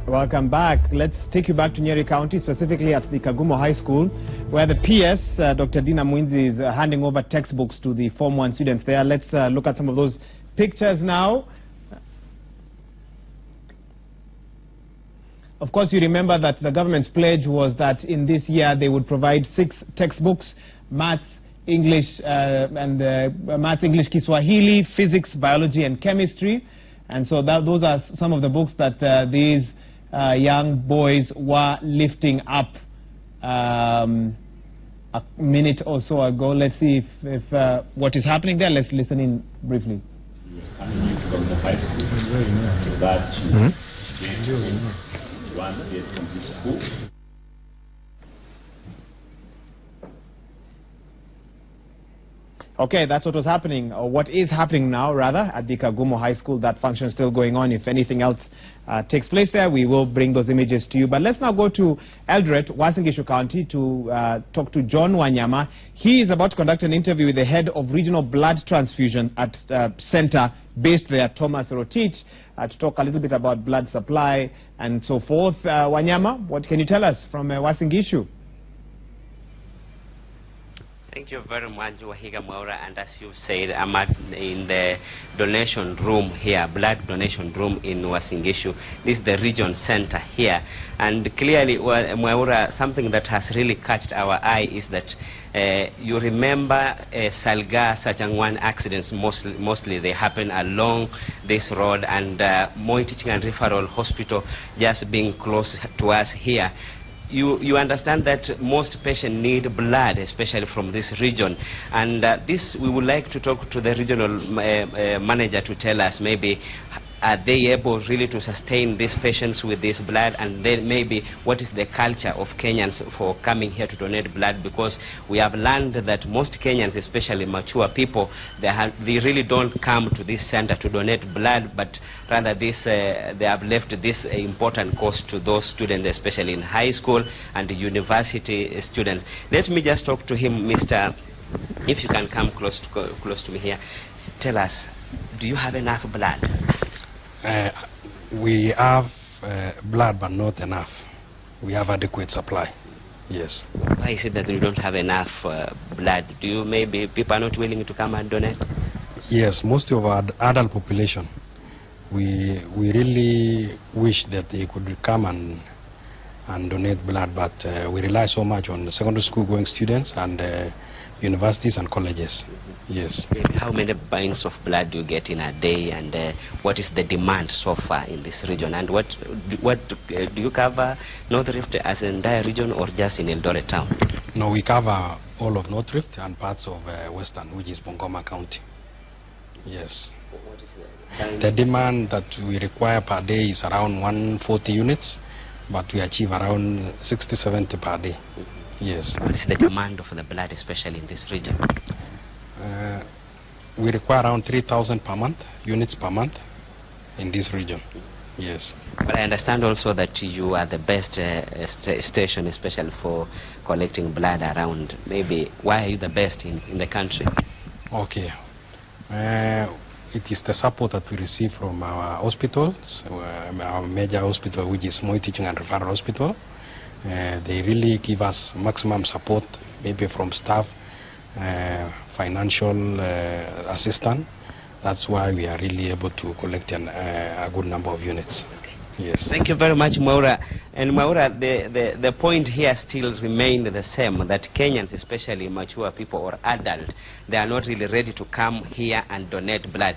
Welcome back. Let's take you back to Nyeri County, specifically at the Kagumo High School, where the PS, Dr. Dina Mwinzi, is handing over textbooks to the Form 1 students there. Let's look at some of those pictures now. Of course, you remember that the government's pledge was that in this year they would provide 6 textbooks, Maths, English, Maths, English, Kiswahili, Physics, Biology, and Chemistry. And so those are some of the books that these young boys were lifting up a minute or so ago. Let's see if what is happening there. Let's listen in briefly. Coming in from the high school, so that one get from the school. Okay, that's what was happening, or what is happening now, rather, at the Kagumo High School. That function is still going on. If anything else takes place there, we will bring those images to you. But let's now go to Eldoret, Uasin Gishu County, to talk to John Wanyama. He is about to conduct an interview with the head of regional blood transfusion at center based there, Thomas Rotich, to talk a little bit about blood supply and so forth. Wanyama, what can you tell us from Uasin Gishu? Thank you very much, Wahiga Maura, and as you've said, I'm in the donation room here, blood donation room in Uasin Gishu. This is the region center here, and clearly, Maura, something that has really caught our eye is that you remember Salga Sajangwan accidents, mostly they happen along this road, and Moi Teaching and Referral Hospital just being close to us here. You understand that most patients need blood, especially from this region, and we would like to talk to the regional manager to tell us maybe are they able really to sustain these patients with this blood, and then maybe what is the culture of Kenyans for coming here to donate blood, because we have learned that most Kenyans, especially mature people, they really don't come to this center to donate blood, but rather they have left this important cost to those students, especially in high school and university students. Let me just talk to him, Mr. If you can come close to me here. Tell us, do you have enough blood? We have blood, but not enough. We have adequate supply. Yes. Why is it that you don't have enough blood? Do you maybe people are not willing to come and donate? Yes, most of our adult population, we really wish that they could come and donate blood, but we rely so much on the secondary school going students and universities and colleges. Yes. How many pints of blood do you get in a day, and what is the demand so far in this region? And what do you cover North Rift as an entire region, or just in Eldoret town? No, we cover all of North Rift and parts of Western, which is Bungoma County. Yes. What is the demand that we require per day is around 140 units, but we achieve around 60-70 per day. Yes. What is the demand for the blood, especially in this region? We require around 3,000 per month, units per month in this region. Yes. But I understand also that you are the best station, especially for collecting blood around. Maybe why are you the best in the country? Okay. It is the support that we receive from our hospitals, our major hospital, which is Moi Teaching and Referral Hospital. They really give us maximum support, maybe from staff, financial assistance. That's why we are really able to collect a good number of units. Yes. Thank you very much, Maura. And Maura, the point here still remains the same, that Kenyans, especially mature people or adults, they are not really ready to come here and donate blood.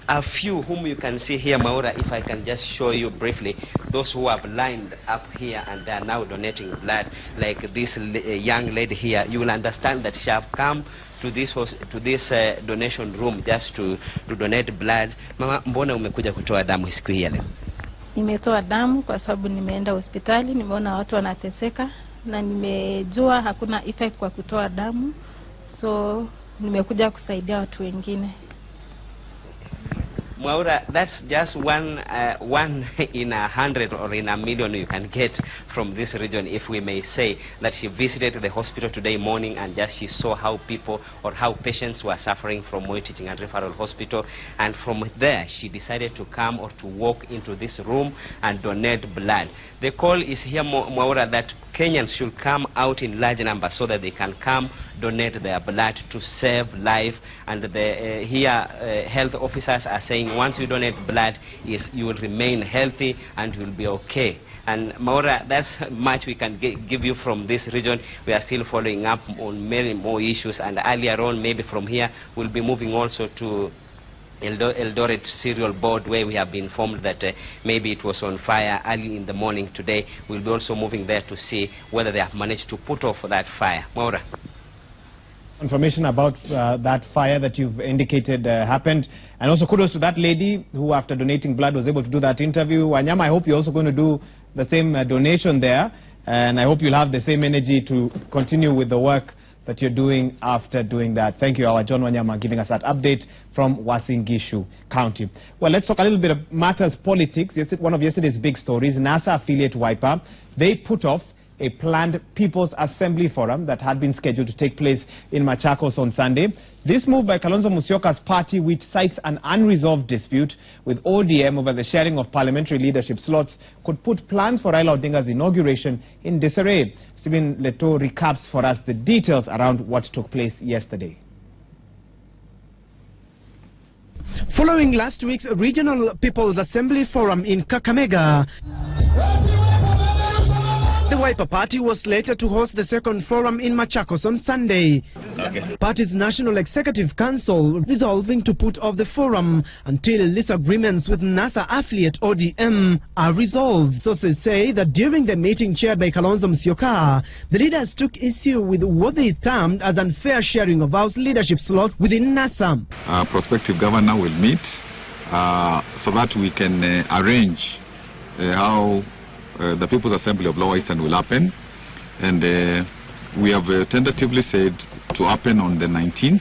A few whom you can see here, Maura, if I can just show you briefly, those who have lined up here and they are now donating blood, like this young lady here, you will understand that she have come to this donation room just to donate blood. Mama, mbona umekuja kutoa damu siku hii leo? Nimetoa damu kwa sababu nimeenda hospitali, nimeona watu wanateseka na nimejua hakuna effect kwa kutoa damu, so nimekuja kusaidia watu wengine. Maura, that's just one in 100 or in 1,000,000 you can get from this region, if we may say, that she visited the hospital today morning and just she saw how people or how patients were suffering from Moi Teaching and Referral Hospital, and from there she decided to come or to walk into this room and donate blood. The call is here, Maura, that Kenyans should come out in large numbers so that they can come donate their blood to save life. And the health officers are saying once you donate blood, you will remain healthy and you will be okay. And Maura, that's much we can give you from this region. We are still following up on many more issues, and earlier on, maybe from here, we'll be moving also to Eldoret Cereal Board, where we have been informed that maybe it was on fire early in the morning today. We'll be also moving there to see whether they have managed to put off that fire. Maura. Information about that fire that you've indicated happened, and also kudos to that lady who, after donating blood, was able to do that interview. Wanyama, I hope you're also going to do the same donation there, and I hope you'll have the same energy to continue with the work that you're doing after doing that. Thank you, our John Wanyama, giving us that update from Uasin Gishu County. Well, let's talk a little bit of matters politics. One of yesterday's big stories, NASA affiliate Wiper, they put off a planned People's Assembly Forum that had been scheduled to take place in Machakos on Sunday. This move by Kalonzo Musyoka's party, which cites an unresolved dispute with ODM over the sharing of parliamentary leadership slots, could put plans for Raila Odinga's inauguration in disarray. Stephen Leto recaps for us the details around what took place yesterday. Following last week's Regional People's Assembly Forum in Kakamega, the Wiper Party was slated to host the second forum in Machakos on Sunday. Okay. Party's National Executive Council resolving to put off the forum until disagreements with NASA affiliate ODM are resolved. Sources say that during the meeting chaired by Kalonzo Musyoka, the leaders took issue with what they termed as unfair sharing of House leadership slots within NASA. Prospective governor will meet so that we can arrange how the People's Assembly of Lower Eastern will happen, and we have tentatively said to happen on the 19th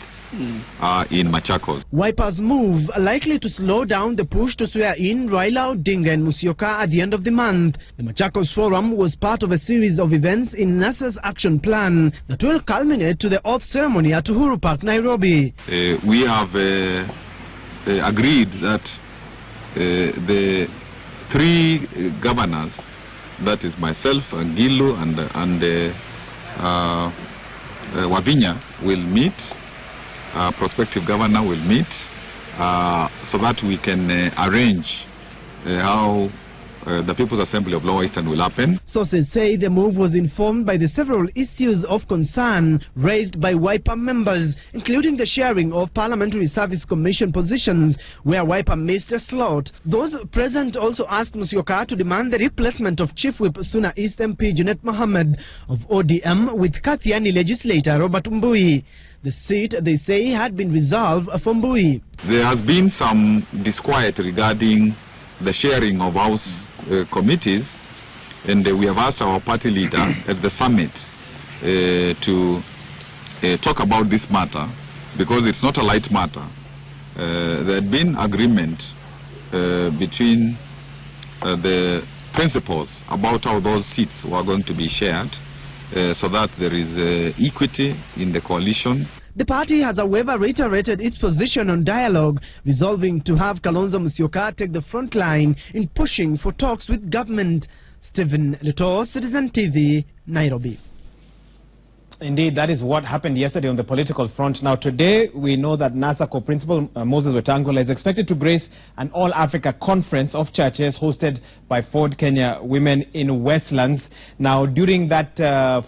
in Machakos. Wiper's move likely to slow down the push to swear in Raila Odinga and Musyoka at the end of the month. The Machakos Forum was part of a series of events in NASA's action plan that will culminate to the oath ceremony at Uhuru Park, Nairobi. We have agreed that the three governors, that is myself, Gilu, and Wavinya, will meet. Prospective governor will meet so that we can arrange how the People's Assembly of Lower Eastern will happen. Sources say the move was informed by the several issues of concern raised by Wiper members, including the sharing of Parliamentary Service Commission positions where Wiper missed a slot. Those present also asked Musyoka to demand the replacement of Chief Whip Suna East MP Junet Mohammed of ODM with Kathiani legislator Robert Mbui. The seat, they say, had been reserved for Mbui. There has been some disquiet regarding the sharing of House committees, and we have asked our party leader at the summit to talk about this matter, because it's not a light matter. There had been agreement between the principals about how those seats were going to be shared, so that there is equity in the coalition. The party has, however, reiterated its position on dialogue, resolving to have Kalonzo Musyoka take the front line in pushing for talks with government. Stephen Leto, Citizen TV, Nairobi. Indeed, that is what happened yesterday on the political front. Now, today, we know that NASA co-principal Moses Wetangula is expected to grace an all-Africa conference of churches hosted by Ford Kenya Women in Westlands. Now, during that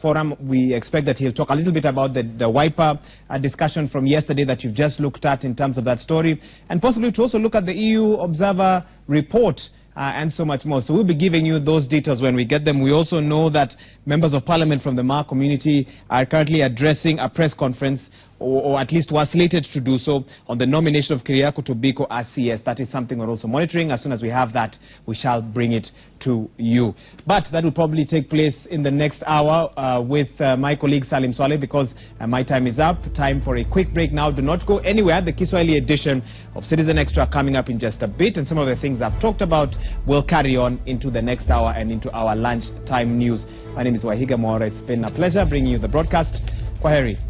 forum, we expect that he'll talk a little bit about the Wiper discussion from yesterday that you've just looked at in terms of that story, and possibly to also look at the EU Observer report and so much more. So we'll be giving you those details when we get them. We also know that members of parliament from the Ma community are currently addressing a press conference or at least was slated to do so on the nomination of Kiriako Tobiko as CS. That is something we're also monitoring. As soon as we have that, we shall bring it to you. But that will probably take place in the next hour with my colleague Salim Swaleh, because my time is up. Time for a quick break now. Do not go anywhere. The Kiswahili edition of Citizen Extra coming up in just a bit, and some of the things I've talked about will carry on into the next hour and into our lunchtime news. My name is Wahiga Mwaura. It's been a pleasure bringing you the broadcast. Kwaheri.